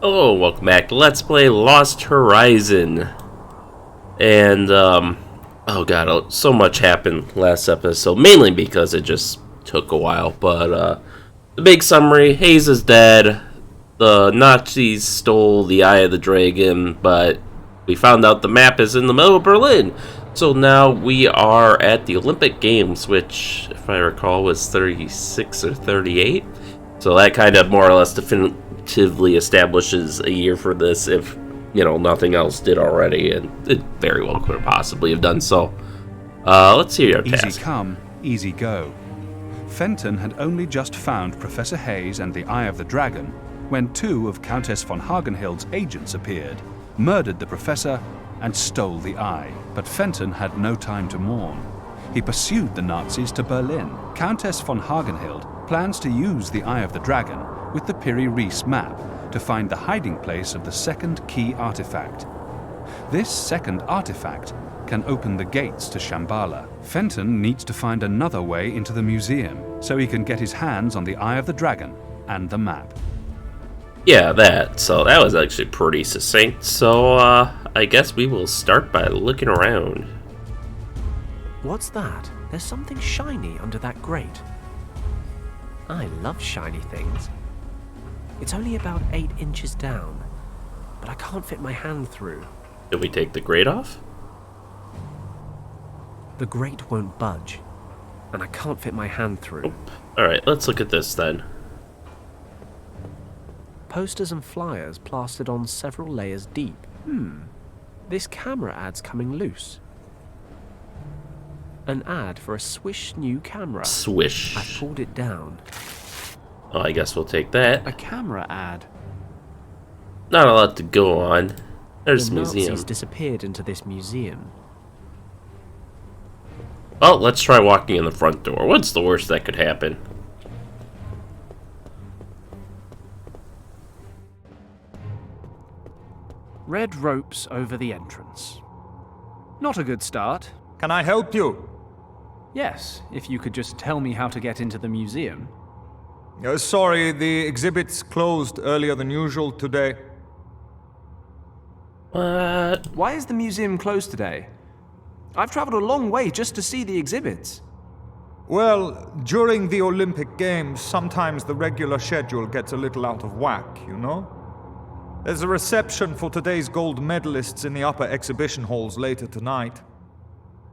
Hello, welcome back to Let's Play Lost Horizon. And, oh god, so much happened last episode, mainly because it just took a while. But, the big summary, Hayes is dead, the Nazis stole the Eye of the Dragon, but we found out the map is in the middle of Berlin. So now we are at the Olympic Games, which, if I recall, was 36 or 38. So that kind of more or less definitively establishes a year for this if, nothing else did already, and it very well could have possibly have done so. Let's see our task. Easy come, easy go. Fenton had only just found Professor Hayes and the Eye of the Dragon when two of Countess von Hagenhild's agents appeared, murdered the professor, and stole the eye. But Fenton had no time to mourn. He pursued the Nazis to Berlin. Countess von Hagenhild plans to use the Eye of the Dragon with the Piri-Reis map to find the hiding place of the second key artifact. This second artifact can open the gates to Shambhala. Fenton needs to find another way into the museum so he can get his hands on the Eye of the Dragon and the map. Yeah, so that was actually pretty succinct. So, I guess we will start by looking around. What's that? There's something shiny under that grate. I love shiny things. It's only about 8 inches down, but I can't fit my hand through. Did we take the grate off? The grate won't budge, and I can't fit my hand through. Alright, let's look at this then. Posters and flyers plastered on several layers deep. This camera ad's coming loose. An ad for a Swish new camera. Swish. I pulled it down. Oh, I guess we'll take that. A camera ad. Not a lot to go on. There's the The museum. Nazis disappeared into this museum. Well, let's try walking in the front door. What's the worst that could happen? Red ropes over the entrance. Not a good start. Can I help you? Yes, if you could just tell me how to get into the museum. Sorry, the exhibit's closed earlier than usual today. What? Why is the museum closed today? I've traveled a long way just to see the exhibits. Well, during the Olympic Games, sometimes the regular schedule gets a little out of whack, you know? There's a reception for today's gold medalists in the upper exhibition halls later tonight,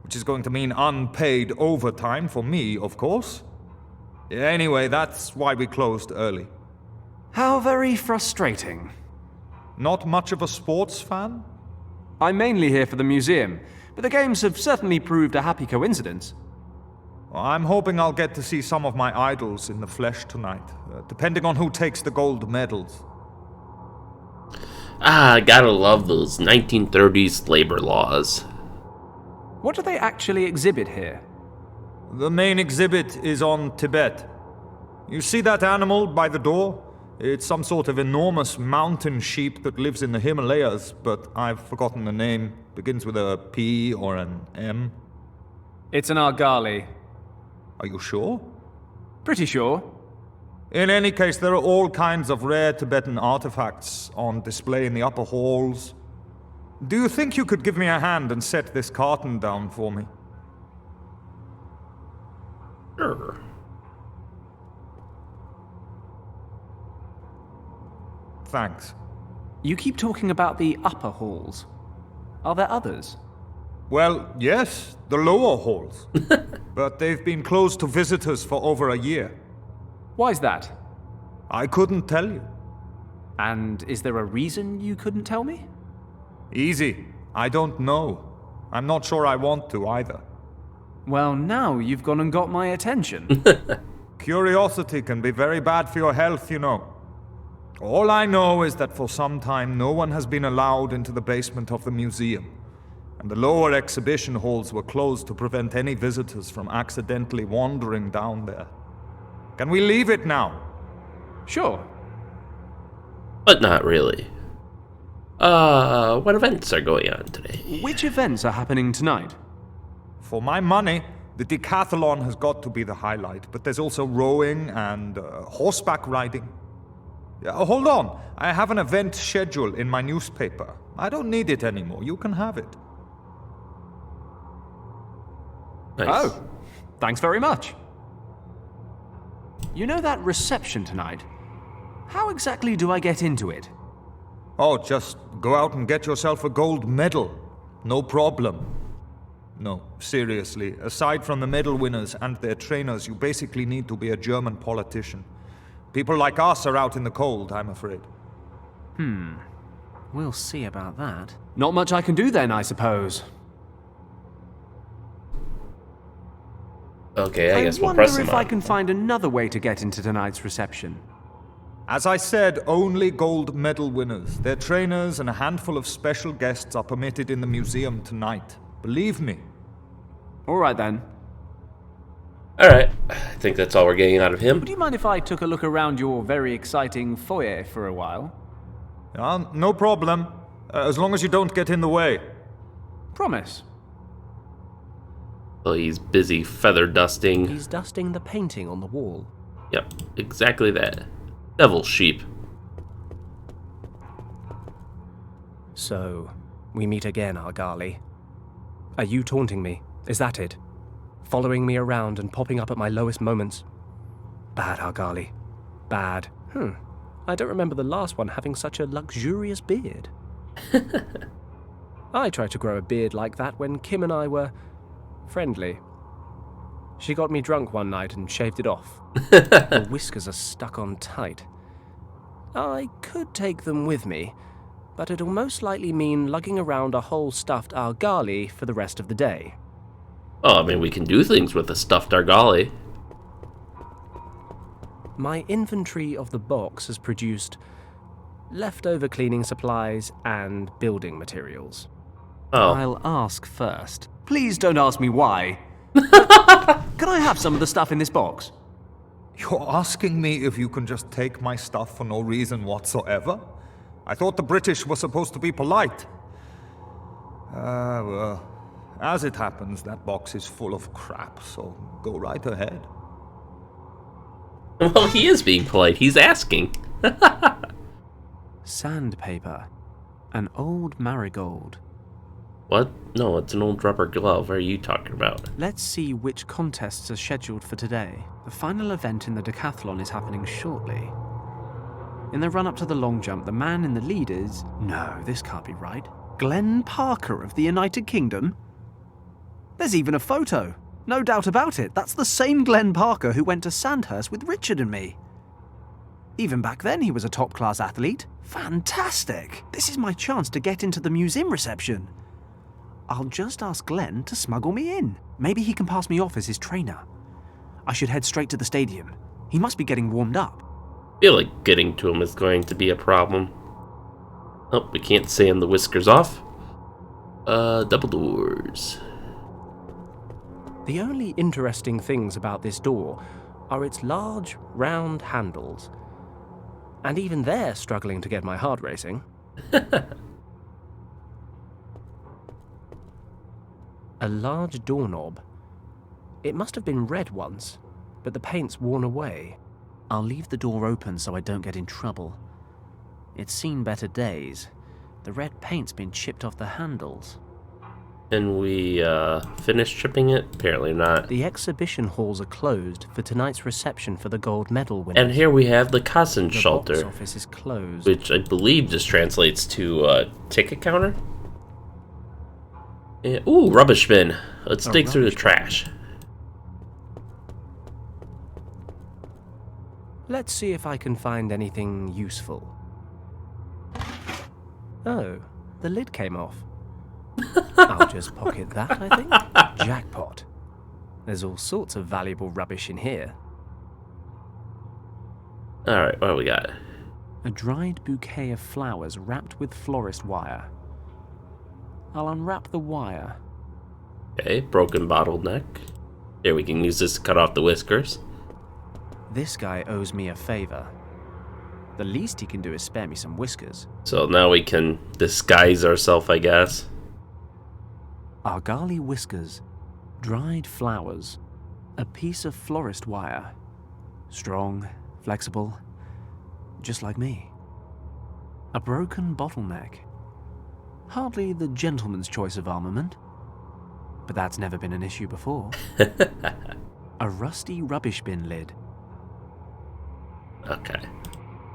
which is going to mean unpaid overtime for me, of course. Anyway, that's why we closed early. How very frustrating. Not much of a sports fan? I'm mainly here for the museum, but the games have certainly proved a happy coincidence. Well, I'm hoping I'll get to see some of my idols in the flesh tonight, depending on who takes the gold medals. Ah, gotta love those 1930s labor laws. What do they actually exhibit here? The main exhibit is on Tibet. You see that animal by the door? It's some sort of enormous mountain sheep that lives in the Himalayas, but I've forgotten the name. Begins with a P or an M. It's an Argali. Are you sure? Pretty sure. In any case, there are all kinds of rare Tibetan artifacts on display in the upper halls. Do you think you could give me a hand and set this carton down for me? Sure. Thanks. You keep talking about the upper halls. Are there others? Well, yes, the lower halls. But they've been closed to visitors for over a year. Why's that? I couldn't tell you. And is there a reason you couldn't tell me? Easy. I don't know. I'm not sure I want to either. Well, now you've gone and got my attention. Curiosity can be very bad for your health, you know. All I know is that for some time no one has been allowed into the basement of the museum, and the lower exhibition halls were closed to prevent any visitors from accidentally wandering down there. Can we leave it now? Sure. But not really. What events are going on today? Which events are happening tonight? For my money, the decathlon has got to be the highlight, but there's also rowing and horseback riding. Yeah, hold on. I have an event schedule in my newspaper. I don't need it anymore. You can have it. Nice. Oh, thanks very much. You know that reception tonight? How exactly do I get into it? Oh, just go out and get yourself a gold medal. No problem. No, seriously. Aside from the medal winners and their trainers, you basically need to be a German politician. People like us are out in the cold, I'm afraid. We'll see about that. Not much I can do then, I suppose. Okay, I guess we'll wonder press them if I on. can find another way to get into tonight's reception. As I said, only gold medal winners, their trainers, and a handful of special guests are permitted in the museum tonight. Believe me. All right then. Alright, I think that's all we're getting out of him. Would you mind if I took a look around your very exciting foyer for a while? No problem. As long as you don't get in the way. Promise. Well, he's busy feather dusting. He's dusting the painting on the wall. Yep, exactly that. Devil sheep. So, we meet again, Argali. Are you taunting me? Is that it? Following me around and popping up at my lowest moments? Bad, Argali. Bad. I don't remember the last one having such a luxurious beard. I tried to grow a beard like that when Kim and I were friendly. She got me drunk one night and shaved it off. The whiskers are stuck on tight. I could take them with me, but it'll most likely mean lugging around a whole stuffed Argali for the rest of the day. Oh, I mean, we can do things with a stuffed Argali. My inventory of the box has produced leftover cleaning supplies and building materials. Oh, I'll ask first. Please don't ask me why. Can I have some of the stuff in this box? You're asking me if you can just take my stuff for no reason whatsoever? I thought the British were supposed to be polite. Well, as it happens, that box is full of crap, so go right ahead. well, he is being polite. He's asking. Sandpaper. An old marigold. What? No, it's an old rubber glove. What are you talking about? Let's see which contests are scheduled for today. The final event in the decathlon is happening shortly. In the run-up to the long jump, the man in the lead is... No, this can't be right. Glenn Parker of the United Kingdom? There's even a photo. No doubt about it. That's the same Glenn Parker who went to Sandhurst with Richard and me. Even back then, he was a top-class athlete. Fantastic! This is my chance to get into the museum reception. I'll just ask Glenn to smuggle me in. Maybe he can pass me off as his trainer. I should head straight to the stadium. He must be getting warmed up. I feel like getting to him is going to be a problem. Oh, we can't sand the whiskers off. Double doors. The only interesting things about this door are its large, round handles. And even they're struggling to get my heart racing. A large doorknob. It must have been red once, but the paint's worn away. I'll leave the door open so I don't get in trouble. It's seen better days. The red paint's been chipped off the handles. And we finished chipping it? Apparently not. The exhibition halls are closed for tonight's reception for the gold medal winners. And here we have the the box Kassenschalter, office is closed. which I believe just translates to ticket counter. Yeah. Ooh, rubbish bin. Let's A dig through the rubbish bin. trash. Let's see if I can find anything useful. Oh, the lid came off. I'll just pocket that, I think. Jackpot. There's all sorts of valuable rubbish in here. Alright, what do we got? A dried bouquet of flowers wrapped with florist wire. I'll unwrap the wire. Okay, broken bottleneck. Here, we can use this to cut off the whiskers. This guy owes me a favor. The least he can do is spare me some whiskers. So now we can disguise ourselves, I guess. Argali whiskers, dried flowers, a piece of florist wire. Strong, flexible. just like me. A broken bottleneck. Hardly the gentleman's choice of armament. But that's never been an issue before. A rusty rubbish bin lid. Okay.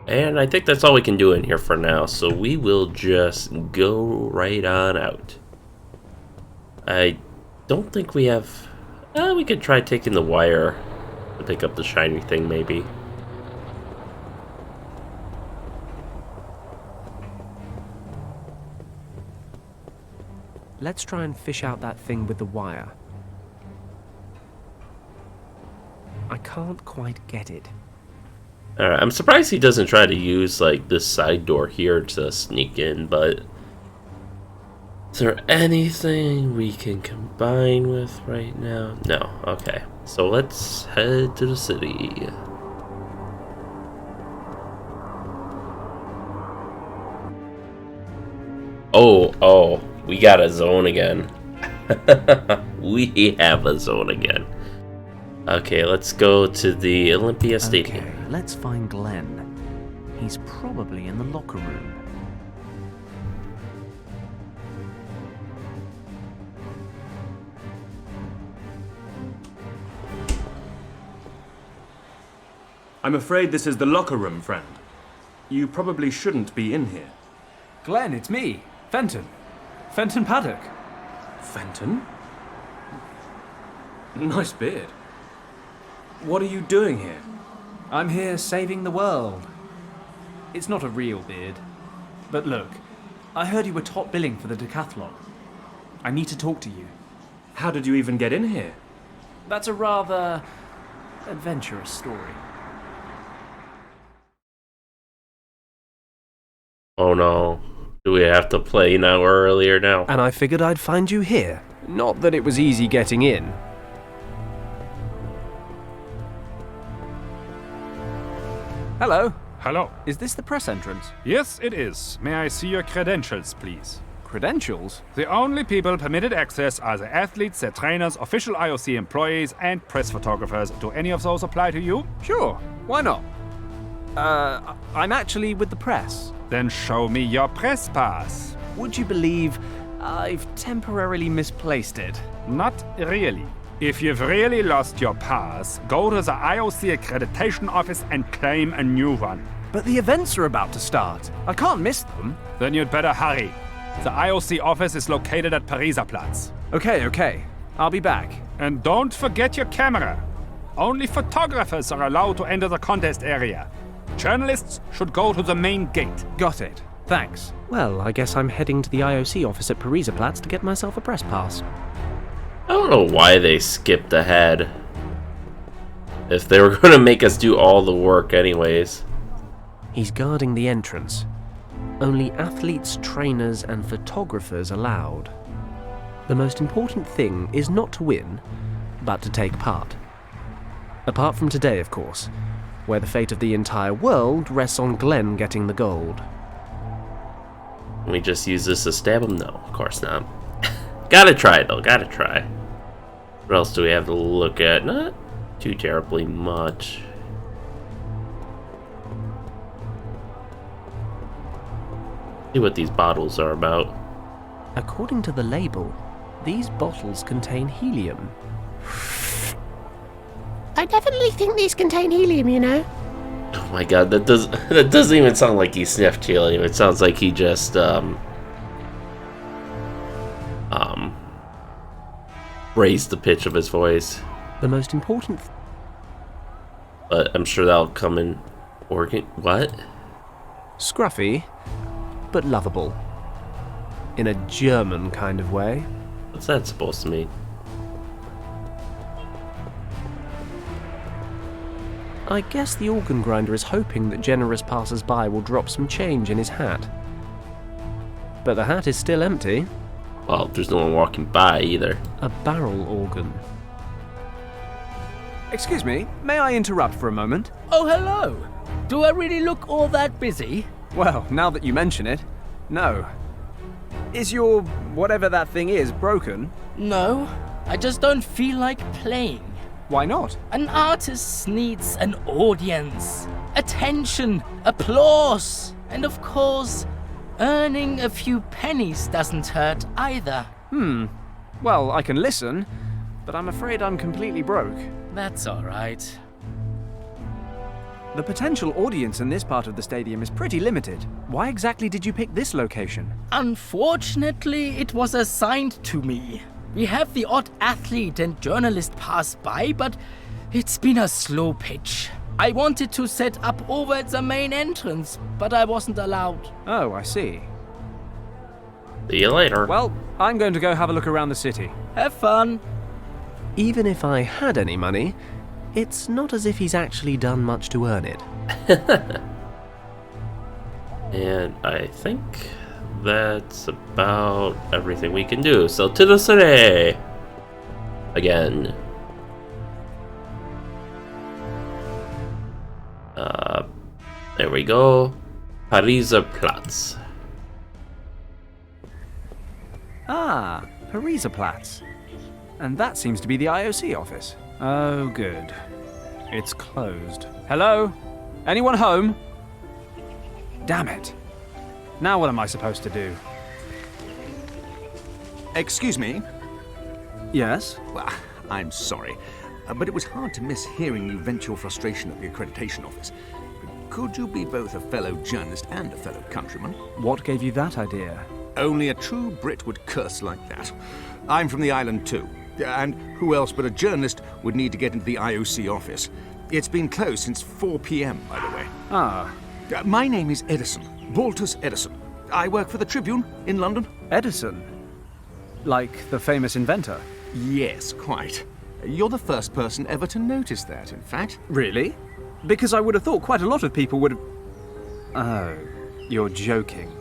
And I think that's all we can do in here for now, so we will just go right on out. I don't think we have... we could try taking the wire to pick up the shiny thing, maybe. Let's try and fish out that thing with the wire. I can't quite get it. Alright, I'm surprised he doesn't try to use, like, this side door here to sneak in, but... Is there anything we can combine with right now? No, okay. So let's head to the city. Oh, we got a zone again. We have a zone again. Okay, let's go to the Olympia Stadium. Okay, let's find Glenn. He's probably in the locker room. I'm afraid this is the locker room, friend. You probably shouldn't be in here. Glenn, it's me, Fenton. Fenton Paddock. Fenton? Nice beard. What are you doing here? I'm here saving the world. It's not a real beard. But look, I heard you were top billing for the decathlon. I need to talk to you. How did you even get in here? That's a rather adventurous story. Oh no. Do we have to play now or earlier now? And I figured I'd find you here. Not that it was easy getting in. Hello. Hello. Is this the press entrance? Yes, it is. May I see your credentials, please? Credentials? The only people permitted access are the athletes, their trainers, official IOC employees, and press photographers. Do any of those apply to you? Sure. Why not? I'm actually with the press. Then show me your press pass. Would you believe I've temporarily misplaced it? Not really. If you've really lost your pass, go to the IOC accreditation office and claim a new one. But the events are about to start. I can't miss them. Then you'd better hurry. The IOC office is located at Pariser Platz. Okay. I'll be back. And don't forget your camera. Only photographers are allowed to enter the contest area. Journalists should go to the main gate. Got it. Thanks. Well, I guess I'm heading to the IOC office at Pariser Platz to get myself a press pass. I don't know why they skipped ahead. If they were going to make us do all the work anyways. He's guarding the entrance. Only athletes, trainers, and photographers allowed. The most important thing is not to win, but to take part. Apart from today, of course, where the fate of the entire world rests on Glenn getting the gold. Can we just use this to stab him? No, of course not. Gotta try, though. Gotta try. What else do we have to look at? Not too terribly much. See what these bottles are about. According to the label, these bottles contain helium. I definitely think these contain helium, you know. Oh my god, that doesn't even sound like he sniffed helium. It sounds like he just raised the pitch of his voice. The most important But I'm sure that'll come in organ. What? Scruffy, but lovable. In a German kind of way. What's that supposed to mean? I guess the organ grinder is hoping that generous passers-by will drop some change in his hat. But the hat is still empty. Well, there's no one walking by either. A barrel organ. Excuse me, may I interrupt for a moment? Oh, hello. Do I really look all that busy? Well, now that you mention it, no. Is your whatever that thing is broken? No, I just don't feel like playing. Why not? An artist needs an audience. attention, applause, and of course, earning a few pennies doesn't hurt either. Well, I can listen, but I'm afraid I'm completely broke. That's alright. The potential audience in this part of the stadium is pretty limited. Why exactly did you pick this location? Unfortunately, it was assigned to me. We have the odd athlete and journalist pass by, but it's been a slow pitch. I wanted to set up over at the main entrance, but I wasn't allowed. Oh, I see. See you later. Well, I'm going to go have a look around the city. Have fun. Even if I had any money, it's not as if he's actually done much to earn it. And I think that's about everything we can do. So to the city again. There we go. Pariser Platz. Ah, Pariserplatz. And that seems to be the IOC office. Oh, good. It's closed. Hello? Anyone home? Damn it. Now what am I supposed to do? Excuse me? Yes? Well, I'm sorry, but it was hard to miss hearing you vent your frustration at the accreditation office. Could you be both a fellow journalist and a fellow countryman? What gave you that idea? Only a true Brit would curse like that. I'm from the island too, and who else but a journalist would need to get into the IOC office? It's been closed since 4 p.m., by the way. Ah, My name is Edison, Baltus Edison. I work for the Tribune in London. Edison. Like the famous inventor. Yes, quite. You're the first person ever to notice that, in fact. Really? Because I would have thought quite a lot of people would have... Oh, you're joking.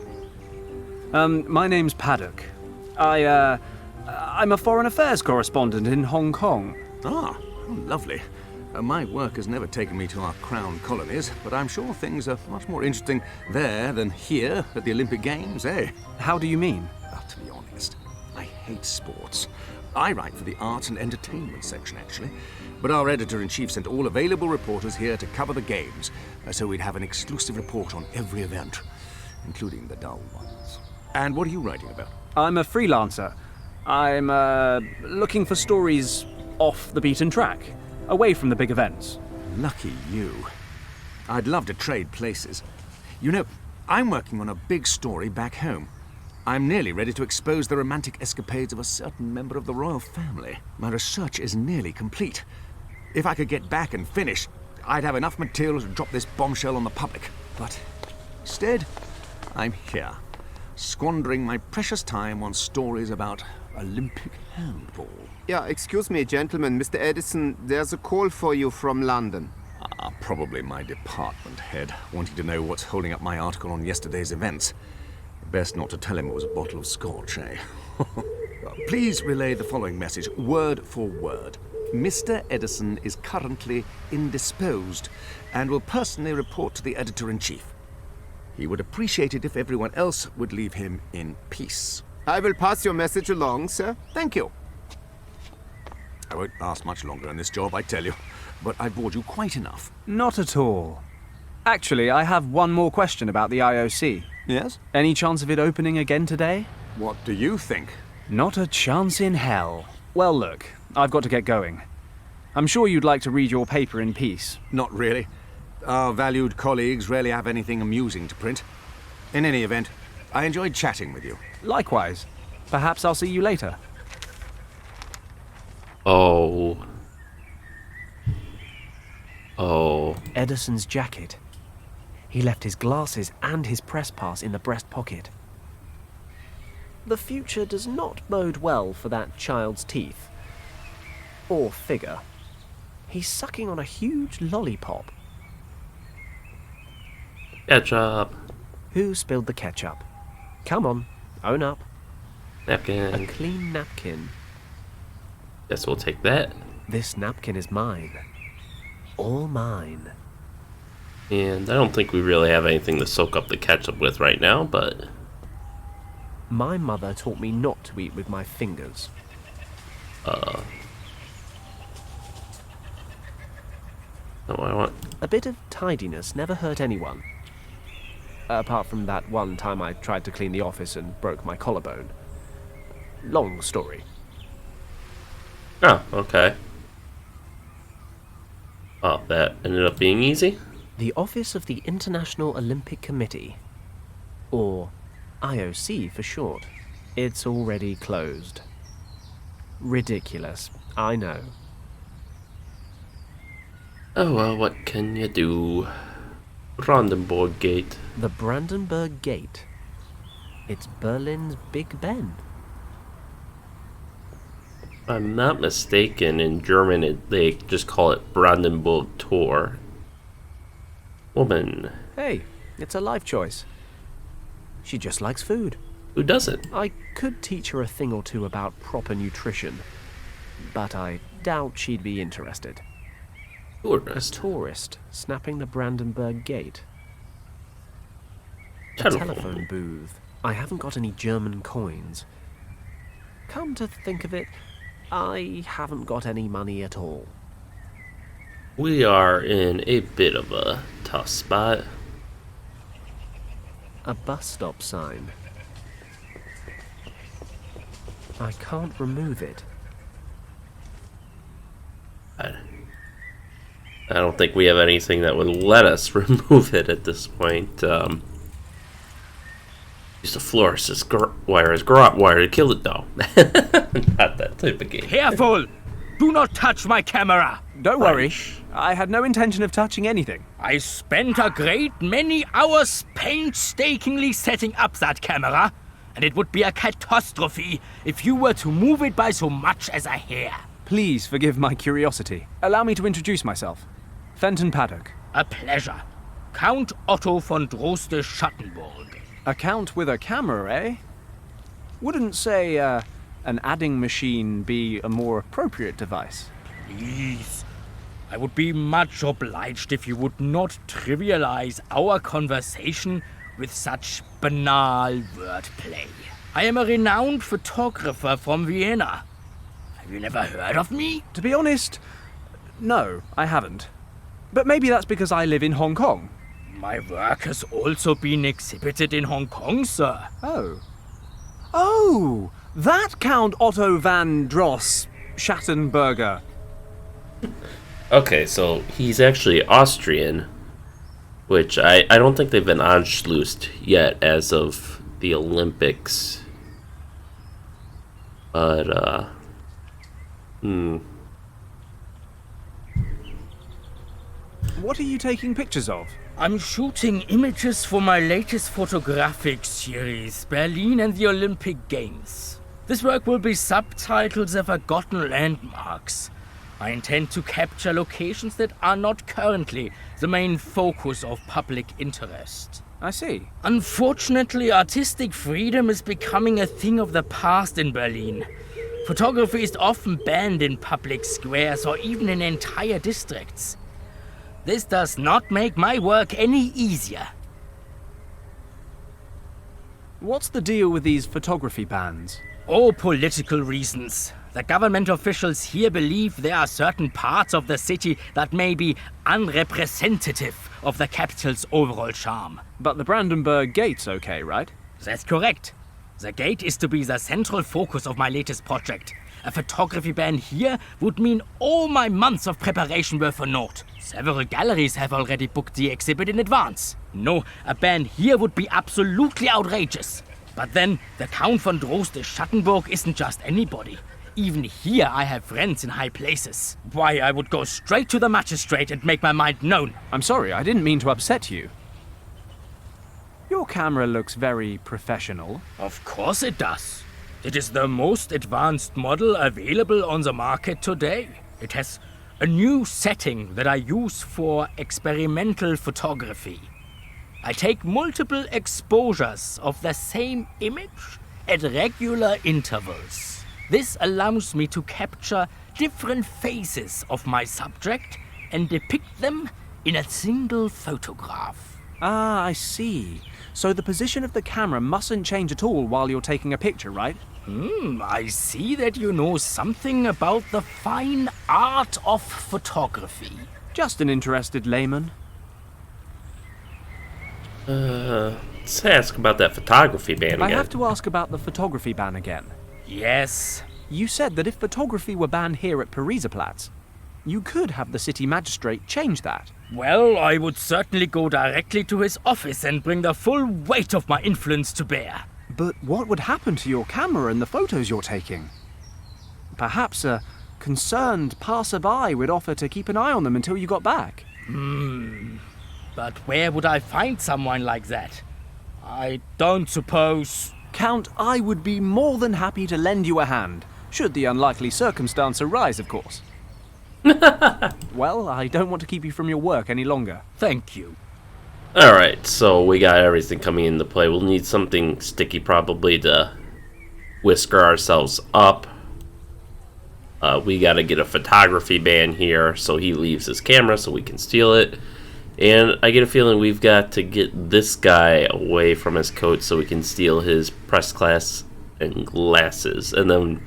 My name's Paddock. I'm a foreign affairs correspondent in Hong Kong. Ah, how lovely. My work has never taken me to our crown colonies, but I'm sure things are much more interesting there than here at the Olympic Games, eh? How do you mean? Well, to be honest, I hate sports. I write for the arts and entertainment section, actually. But our editor-in-chief sent all available reporters here to cover the games, so we'd have an exclusive report on every event, including the dull ones. And what are you writing about? I'm a freelancer. I'm looking for stories off the beaten track, away from the big events. Lucky you. I'd love to trade places. You know, I'm working on a big story back home. I'm nearly ready to expose the romantic escapades of a certain member of the royal family. My research is nearly complete. If I could get back and finish, I'd have enough material to drop this bombshell on the public. But instead, I'm here, squandering my precious time on stories about Olympic handball. Yeah, excuse me, gentlemen. Mr. Edison, there's a call for you from London. Probably my department head, wanting to know what's holding up my article on yesterday's events. Best not to tell him it was a bottle of scotch, eh? Please relay the following message, word for word. Mr. Edison is currently indisposed and will personally report to the editor-in-chief. He would appreciate it if everyone else would leave him in peace. I will pass your message along, sir. Thank you. I won't last much longer in this job, I tell you, but I've bored you quite enough. Not at all. Actually, I have one more question about the IOC. Yes? Any chance of it opening again today? What do you think? Not a chance in hell. Well, look, I've got to get going. I'm sure you'd like to read your paper in peace. Not really. Our valued colleagues rarely have anything amusing to print. In any event, I enjoyed chatting with you. Likewise. Perhaps I'll see you later. Oh. Edison's jacket. He left his glasses and his press pass in the breast pocket. The future does not bode well for that child's teeth. Or figure. He's sucking on a huge lollipop. Ketchup. Who spilled the ketchup? Come on, own up. A Napkin. clean napkin. Guess we'll take that. This napkin is mine. All mine. And I don't think we really have anything to soak up the ketchup with right now, but... My mother taught me not to eat with my fingers. Oh, Oh, I want. A bit of tidiness never hurt anyone. Apart from that one time I tried to clean the office and broke my collarbone. Long story. Oh, okay. Oh, that ended up being easy? The office of the International Olympic Committee, or IOC for short. It's already closed. Ridiculous, I know. Oh well, what can you do? Brandenburg Gate. The Brandenburg Gate. It's Berlin's Big Ben. If I'm not mistaken, in German they just call it Brandenburg Tor. Woman. Hey, it's a life choice. She just likes food. Who doesn't? I could teach her a thing or two about proper nutrition, but I doubt she'd be interested. A tourist snapping the Brandenburg Gate. A telephone booth. I haven't got any German coins. Come to think of it, I haven't got any money at all. We are in a bit of a tough spot. A bus stop sign. I can't remove it. I don't think we have anything that would let us remove it at this point. Use the florist's wire as garrote wire to kill it, though. Not that type of game. Careful! Do not touch my camera! Don't worry. I had no intention of touching anything. I spent a great many hours painstakingly setting up that camera, and it would be a catastrophe if you were to move it by so much as a hair. Please forgive my curiosity. Allow me to introduce myself. Fenton Paddock. A pleasure. Count Otto von Droste-Schattenburg. A count with a camera, eh? Wouldn't, say, an adding machine be a more appropriate device? Please. I would be much obliged if you would not trivialize our conversation with such banal wordplay. I am a renowned photographer from Vienna. Have you never heard of me? To be honest, no, I haven't. But maybe that's because I live in Hong Kong. My work has also been exhibited in Hong Kong, sir. Oh. Oh! That Count Otto van Dross Schattenberger. Okay, so he's actually Austrian, which I don't think they've been Anschlussed yet as of the Olympics. But, What are you taking pictures of? I'm shooting images for my latest photographic series, Berlin and the Olympic Games. This work will be subtitled The Forgotten Landmarks. I intend to capture locations that are not currently the main focus of public interest. I see. Unfortunately, artistic freedom is becoming a thing of the past in Berlin. Photography is often banned in public squares or even in entire districts. This does not make my work any easier. What's the deal with these photography bans? Oh, political reasons. The government officials here believe there are certain parts of the city that may be unrepresentative of the capital's overall charm. But the Brandenburg Gate's okay, right? That's correct. The gate is to be the central focus of my latest project. A photography ban here would mean all my months of preparation were for naught. Several galleries have already booked the exhibit in advance. No, a ban here would be absolutely outrageous. But then, the Count von Droste-Schattenburg isn't just anybody. Even here I have friends in high places. Why, I would go straight to the magistrate and make my mind known. I'm sorry, I didn't mean to upset you. Your camera looks very professional. Of course it does. It is the most advanced model available on the market today. It has a new setting that I use for experimental photography. I take multiple exposures of the same image at regular intervals. This allows me to capture different phases of my subject and depict them in a single photograph. Ah, I see. So the position of the camera mustn't change at all while you're taking a picture, right? I see that you know something about the fine art of photography. Just an interested layman. Let's ask about that photography ban again. I have to ask about the photography ban again. Yes. You said that if photography were banned here at Pariserplatz, you could have the city magistrate change that. Well, I would certainly go directly to his office and bring the full weight of my influence to bear. But what would happen to your camera and the photos you're taking? Perhaps a concerned passerby would offer to keep an eye on them until you got back. But where would I find someone like that? I don't suppose... Count, I would be more than happy to lend you a hand, should the unlikely circumstance arise, of course. Well, I don't want to keep you from your work any longer. Thank you. Alright, so we got everything coming into play. We'll need something sticky probably to whisker ourselves up. We got to get a photography ban here so he leaves his camera so we can steal it. And I get a feeling we've got to get this guy away from his coat so we can steal his press glass and glasses. And then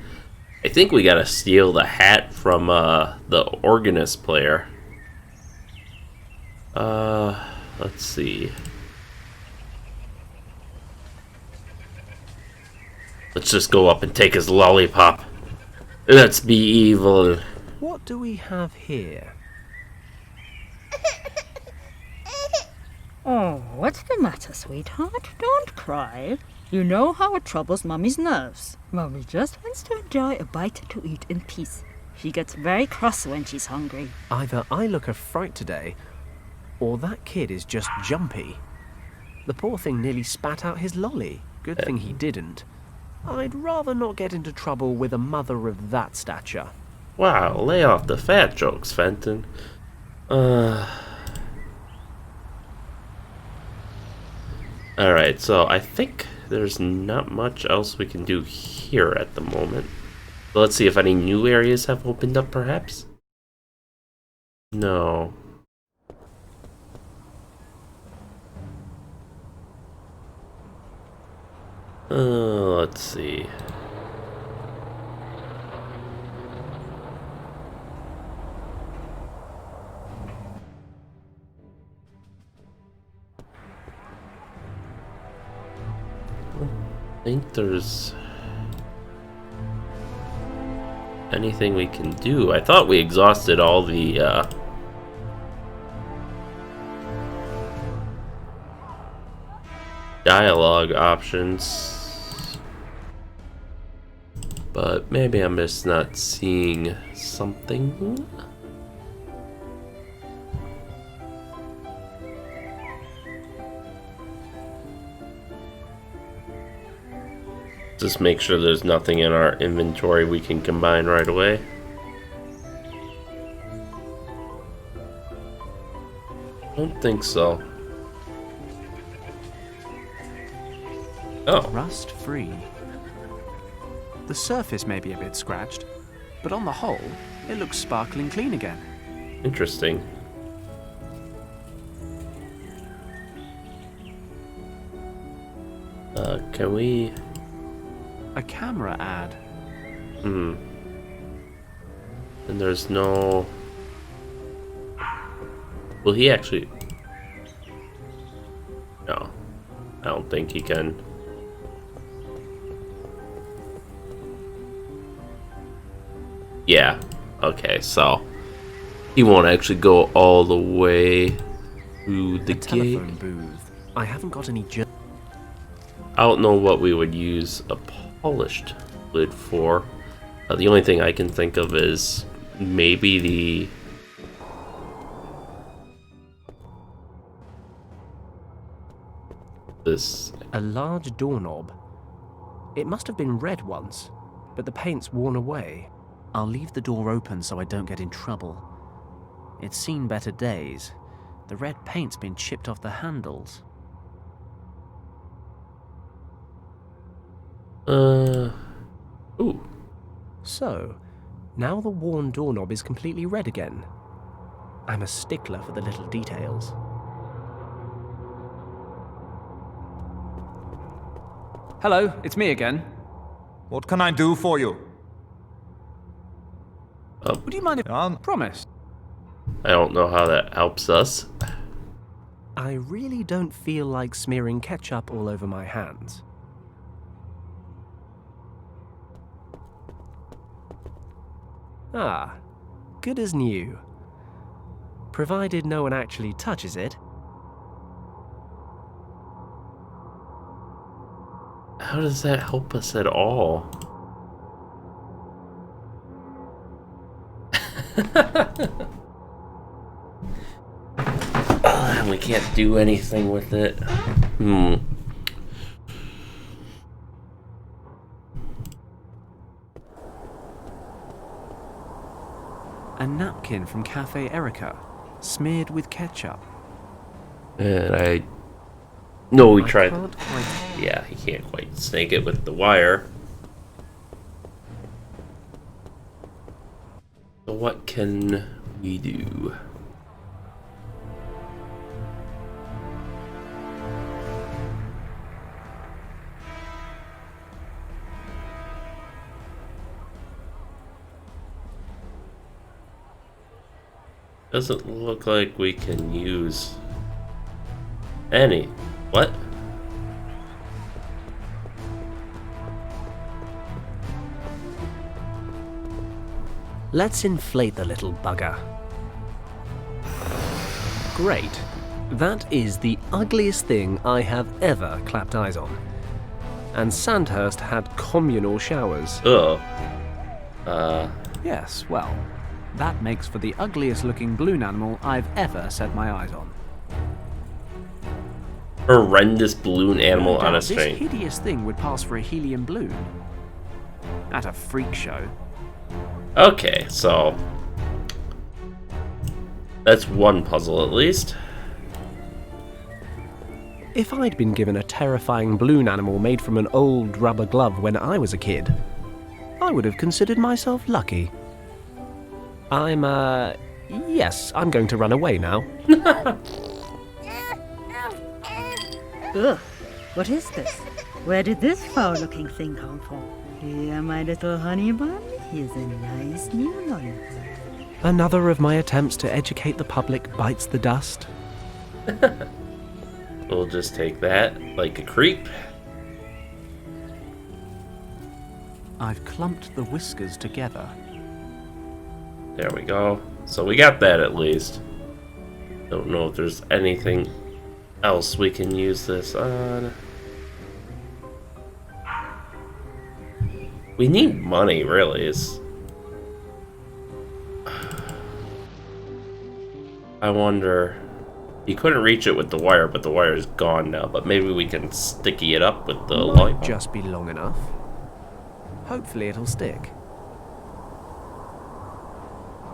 I think we got to steal the hat from the organist player. Let's see. Let's just go up and take his lollipop. Let's be evil. What do we have here? Oh, what's the matter, sweetheart? Don't cry. You know how it troubles Mummy's nerves. Mummy just wants to enjoy a bite to eat in peace. She gets very cross when she's hungry. Either I look a fright today, or that kid is just jumpy. The poor thing nearly spat out his lolly. Good thing he didn't. I'd rather not get into trouble with a mother of that stature. Wow, lay off the fat jokes, Fenton. Alright, so I think there's not much else we can do here at the moment. So let's see if any new areas have opened up, perhaps? No. Let's see. I think there's anything we can do. I thought we exhausted all the dialogue options, but maybe I'm just not seeing something. Just make sure there's nothing in our inventory we can combine right away. Don't think so. Oh. Rust free. The surface may be a bit scratched, but on the whole, it looks sparkling clean again. Interesting. Can we... A camera ad. And there's no... Will he actually... No. I don't think he can. Yeah. Okay, so... He won't actually go all the way through the telephone gate. booth. I haven't got any... I don't know what we would use a polished lid for. The only thing I can think of is maybe the... This... A large doorknob. It must have been red once, but the paint's worn away. I'll leave the door open so I don't get in trouble. It's seen better days. The red paint's been chipped off the handles. Ooh. So, now the worn doorknob is completely red again. I'm a stickler for the little details. Hello, it's me again. What can I do for you? Would you mind if... Promise. I don't know how that helps us. I really don't feel like smearing ketchup all over my hands. Ah, good as new. Provided no one actually touches it. How does that help us at all? We can't do anything with it. A napkin from Cafe Erica, smeared with ketchup. And No, we tried. Can't quite... Yeah, he can't quite snake it with the wire. So what can we do? Doesn't look like we can use any. What? Let's inflate the little bugger. Great. That is the ugliest thing I have ever clapped eyes on. And Sandhurst had communal showers. Ugh. Yes, well, that makes for the ugliest looking balloon animal I've ever set my eyes on. Horrendous balloon animal No doubt on a this string. hideous thing would pass for a helium balloon. At a freak show. Okay, so that's one puzzle at least. If I'd been given a terrifying balloon animal made from an old rubber glove when I was a kid, I would have considered myself lucky. Yes, I'm going to run away now. Ugh, what is this? Where did this foul-looking thing come from? Here, my little honey bun, here's a nice new lollipop. Another of my attempts to educate the public bites the dust. We'll just take that like a creep. I've clumped the whiskers together. There we go. So we got that at least. Don't know if there's anything else we can use this on. We need money, really. I wonder. You couldn't reach it with the wire, but the wire is gone now. But maybe we can sticky it up with the lollipop. Just be long enough. Hopefully it'll stick.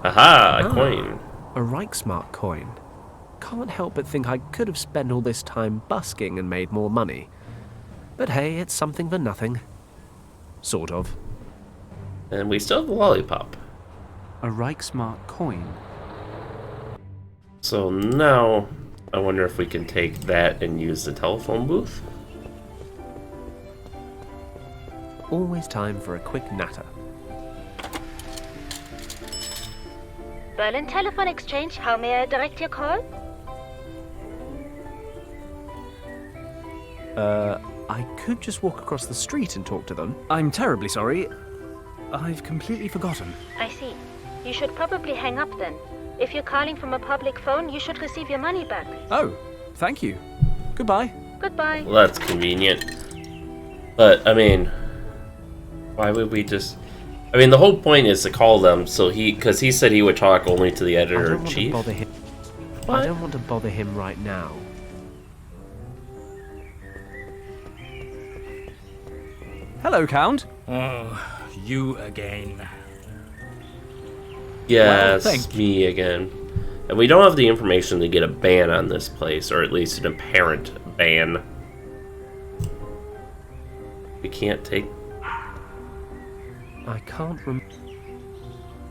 Aha! A coin. A Reichsmark coin. Can't help but think I could have spent all this time busking and made more money. But hey, it's something for nothing. Sort of. And we still have the lollipop. A Reichsmark coin. So now, I wonder if we can take that and use the telephone booth. Always time for a quick natter. Berlin Telephone Exchange, how may I direct your call? I could just walk across the street and talk to them. I'm terribly sorry. I've completely forgotten. I see. You should probably hang up then. If you're calling from a public phone, you should receive your money back. Oh, thank you. Goodbye. Goodbye. Well, that's convenient. But, I mean, why would we just... I mean, the whole point is to call them, so because he said he would talk only to the editor-in-chief. I don't want to bother him right now. Hello, Count. Oh, you again. Yes, Well, thank me again. And we don't have the information to get a ban on this place, or at least an apparent ban. We can't take... I can't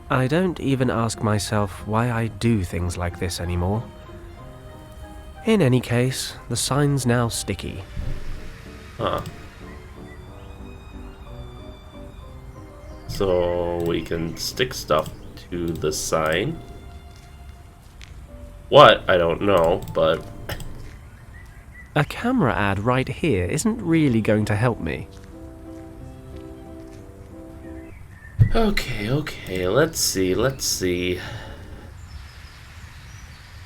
I don't even ask myself why I do things like this anymore. In any case, the sign's now sticky. Huh. So we can stick stuff to the sign. what, I don't know, but... A camera ad right here isn't really going to help me. Okay, let's see.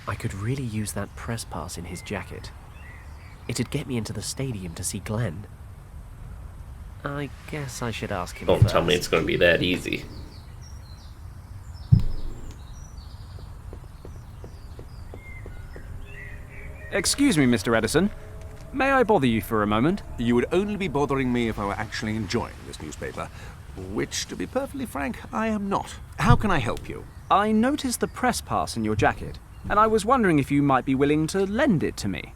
I could really use that press pass in his jacket. It'd get me into the stadium to see Glenn. I guess I should ask him Don't first. tell me it's going to be that easy. Excuse me, Mr. Edison. May I bother you for a moment? You would only be bothering me if I were actually enjoying this newspaper, which, to be perfectly frank, I am not. How can I help you? I noticed the press pass in your jacket, and I was wondering if you might be willing to lend it to me.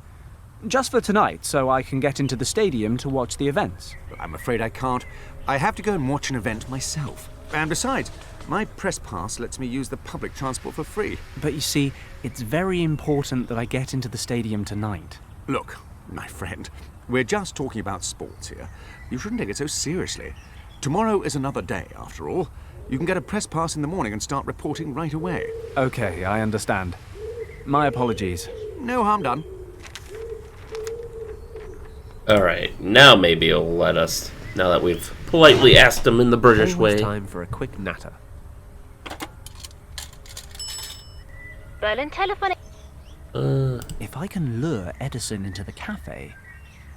Just for tonight, so I can get into the stadium to watch the events. I'm afraid I can't. I have to go and watch an event myself. And besides, my press pass lets me use the public transport for free. But you see, it's very important that I get into the stadium tonight. Look, my friend, we're just talking about sports here. You shouldn't take it so seriously. Tomorrow is another day, after all. You can get a press pass in the morning and start reporting right away. Okay, I understand. My apologies. No harm done. Alright, now maybe he'll let us, now that we've politely asked him in the British Always way. time for a quick natter. Berlin telephone. If I can lure Edison into the cafe,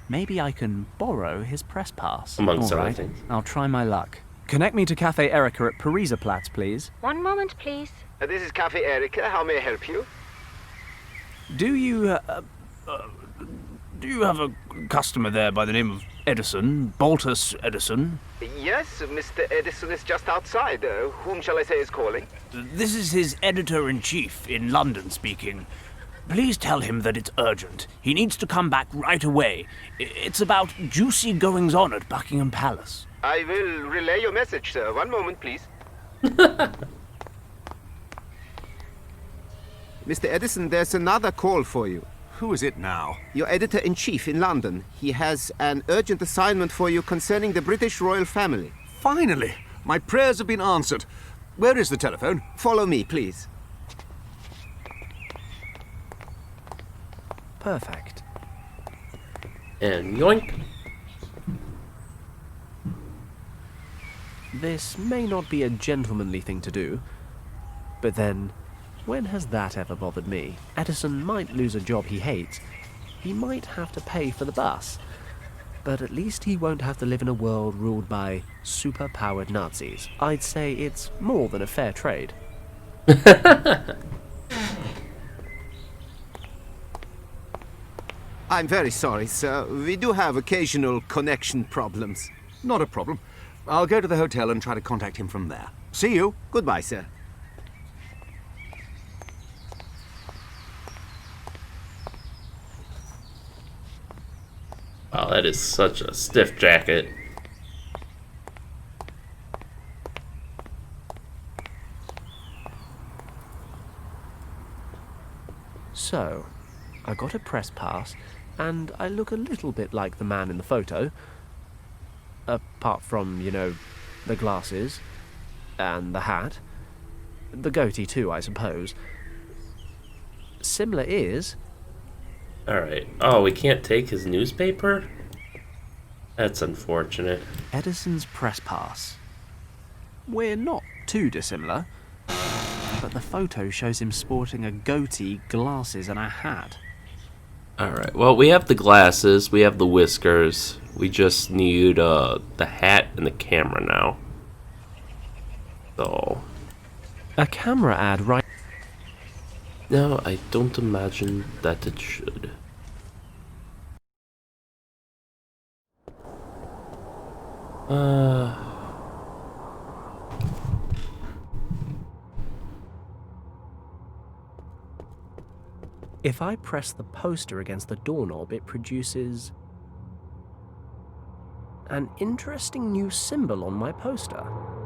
maybe I can borrow his press pass. Amongst All other right, things. I'll try my luck. Connect me to Cafe Erica at Pariser Platz, please. One moment, please. This is Cafe Erica. How may I help you? Do you have a customer there by the name of Edison, Baltus Edison? Yes, Mr. Edison is just outside. Whom shall I say is calling? This is his editor-in-chief in London speaking. Please tell him that it's urgent. He needs to come back right away. It's about juicy goings-on at Buckingham Palace. I will relay your message, sir. One moment, please. Mr. Edison, there's another call for you. Who is it now? Your editor-in-chief in London. He has an urgent assignment for you concerning the British royal family. Finally! My prayers have been answered. Where is the telephone? Follow me, please. Perfect. And yoink. This may not be a gentlemanly thing to do, but then, when has that ever bothered me? Edison might lose a job he hates. He might have to pay for the bus. But at least he won't have to live in a world ruled by super-powered Nazis. I'd say it's more than a fair trade. I'm very sorry, sir. We do have occasional connection problems. Not a problem. I'll go to the hotel and try to contact him from there. See you. Goodbye, sir. Wow, that is such a stiff jacket. So, I got a press pass, and I look a little bit like the man in the photo. Apart from, you know, the glasses, and the hat. The goatee too, I suppose. Similar ears. Alright. Oh, we can't take his newspaper? That's unfortunate. Edison's press pass. We're not too dissimilar, but the photo shows him sporting a goatee, glasses, and a hat. Alright, well, we have the glasses, we have the whiskers. We just need the hat and the camera now. So... A camera ad right... No, I don't imagine that it should. If I press the poster against the doorknob, it produces an interesting new symbol on my poster.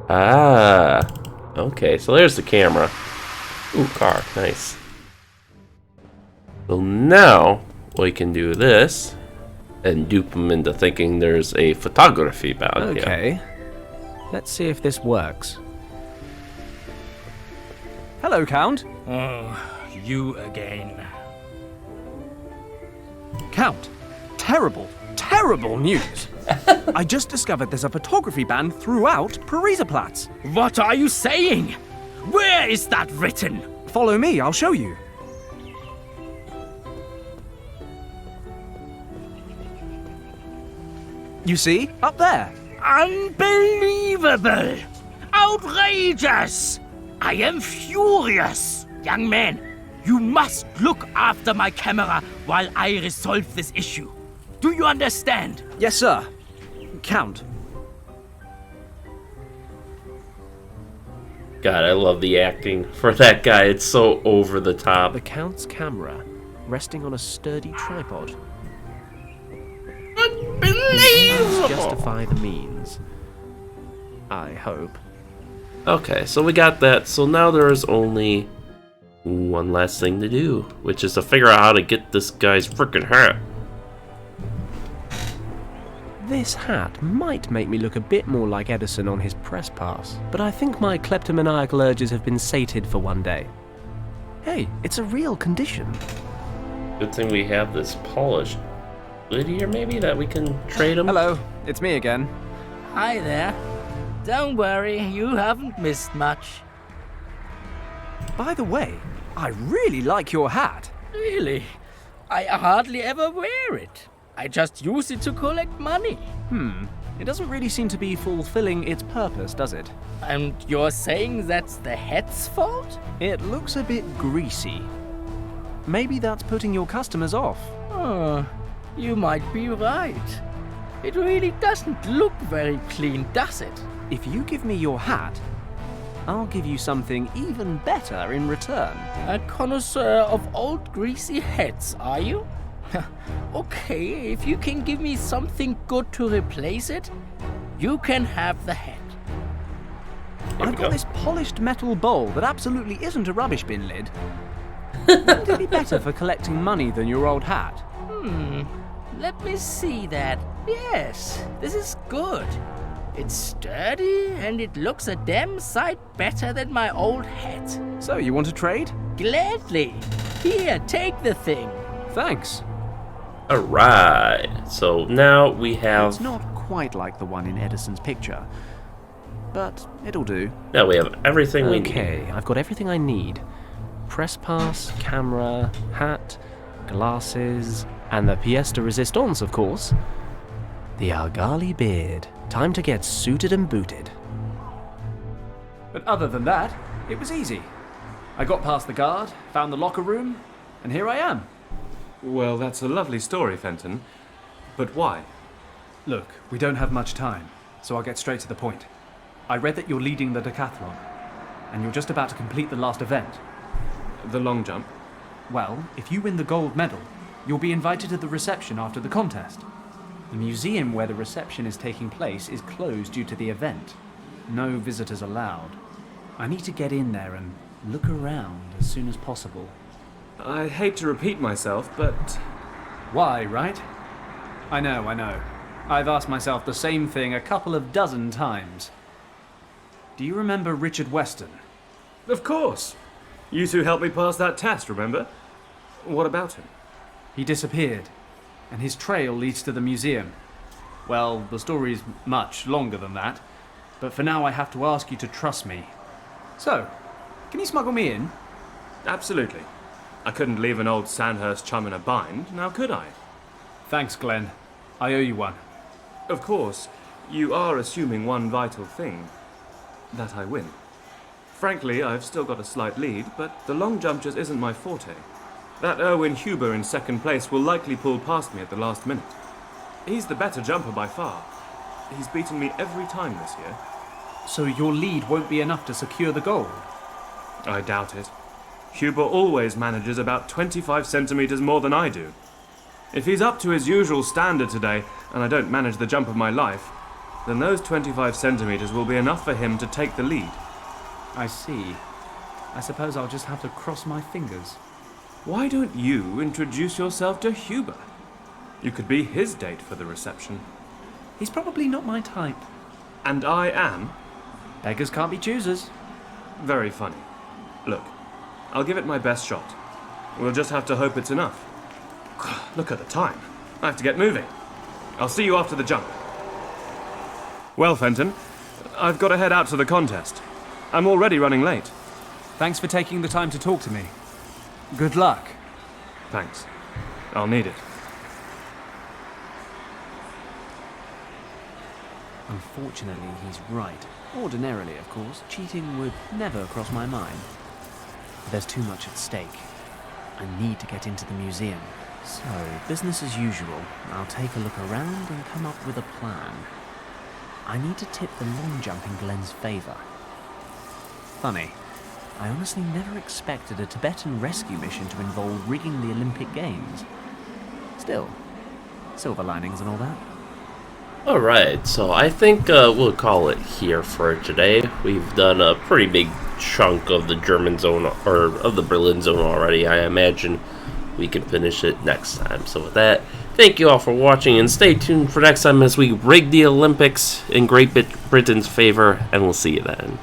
Ah, okay, so there's the camera. Ooh, car, nice. So now we can do this and dupe them into thinking there's a photography bag here. Okay. Let's see if this works. Hello, Count. Oh, you again. Count, terrible news. I just discovered there's a photography ban throughout Parisaplatz. What are you saying? Where is that written? Follow me, I'll show you. You see? Up there. Unbelievable! Outrageous! I am furious! Young man, you must look after my camera while I resolve this issue. Do you understand? Yes, sir. Count. God, I love the acting for that guy. It's so over the top. The Count's camera, resting on a sturdy tripod. Unbelievable! Justify the means. I hope. Okay, so we got that. So now there is only one last thing to do, which is to figure out how to get this guy's freaking hat. This hat might make me look a bit more like Edison on his press pass, but I think my kleptomaniacal urges have been sated for one day. Hey, it's a real condition. Good thing we have this polished lid here, maybe, that we can trade him. Hello, it's me again. Hi there. Don't worry, you haven't missed much. By the way, I really like your hat. Really? I hardly ever wear it. I just use it to collect money. It doesn't really seem to be fulfilling its purpose, does it? And you're saying that's the hat's fault? It looks a bit greasy. Maybe that's putting your customers off. Oh, you might be right. It really doesn't look very clean, does it? If you give me your hat, I'll give you something even better in return. A connoisseur of old greasy hats, are you? Okay, if you can give me something good to replace it, you can have the hat. I've got this polished metal bowl that absolutely isn't a rubbish bin lid. Wouldn't it be better for collecting money than your old hat? Let me see that. Yes, this is good. It's sturdy and it looks a damn sight better than my old hat. So, you want to trade? Gladly. Here, take the thing. Thanks. Alright, so now we have... It's not quite like the one in Edison's picture, but it'll do. Now we have everything we need. Okay, I've got everything I need. Press pass, camera, hat, glasses, and the pièce de résistance, of course. The Argali beard. Time to get suited and booted. But other than that, it was easy. I got past the guard, found the locker room, and here I am. Well, that's a lovely story, Fenton. But why? Look, we don't have much time, so I'll get straight to the point. I read that you're leading the decathlon, and you're just about to complete the last event. The long jump? Well, if you win the gold medal, you'll be invited to the reception after the contest. The museum where the reception is taking place is closed due to the event. No visitors allowed. I need to get in there and look around as soon as possible. I hate to repeat myself, but... Why, right? I know. I've asked myself the same thing a couple of dozen times. Do you remember Richard Weston? Of course. You two helped me pass that test, remember? What about him? He disappeared, and his trail leads to the museum. Well, the story's much longer than that, but for now I have to ask you to trust me. So, can you smuggle me in? Absolutely. I couldn't leave an old Sandhurst chum in a bind, now could I? Thanks, Glenn. I owe you one. Of course, you are assuming one vital thing. That I win. Frankly, I've still got a slight lead, but the long jump just isn't my forte. That Erwin Huber in second place will likely pull past me at the last minute. He's the better jumper by far. He's beaten me every time this year. So your lead won't be enough to secure the gold? I doubt it. Huber always manages about 25 centimeters more than I do. If he's up to his usual standard today, and I don't manage the jump of my life, then those 25 centimeters will be enough for him to take the lead. I see. I suppose I'll just have to cross my fingers. Why don't you introduce yourself to Huber? You could be his date for the reception. He's probably not my type. And I am? Beggars can't be choosers. Very funny. Look, I'll give it my best shot. We'll just have to hope it's enough. Look at the time. I have to get moving. I'll see you after the jump. Well, Fenton, I've got to head out to the contest. I'm already running late. Thanks for taking the time to talk to me. Good luck. Thanks. I'll need it. Unfortunately, he's right. Ordinarily, of course, cheating would never cross my mind. But there's too much at stake. I need to get into the museum. So, business as usual. I'll take a look around and come up with a plan. I need to tip the long jump in Glenn's favor. Funny, I honestly never expected a Tibetan rescue mission to involve rigging the Olympic Games. Still, silver linings and all that. Alright, so I think we'll call it here for today. We've done a pretty big chunk of the German zone, or of the Berlin zone already. I imagine we can finish it next time. So with that, thank you all for watching, and stay tuned for next time as we rig the Olympics in Great Britain's favor, and we'll see you then.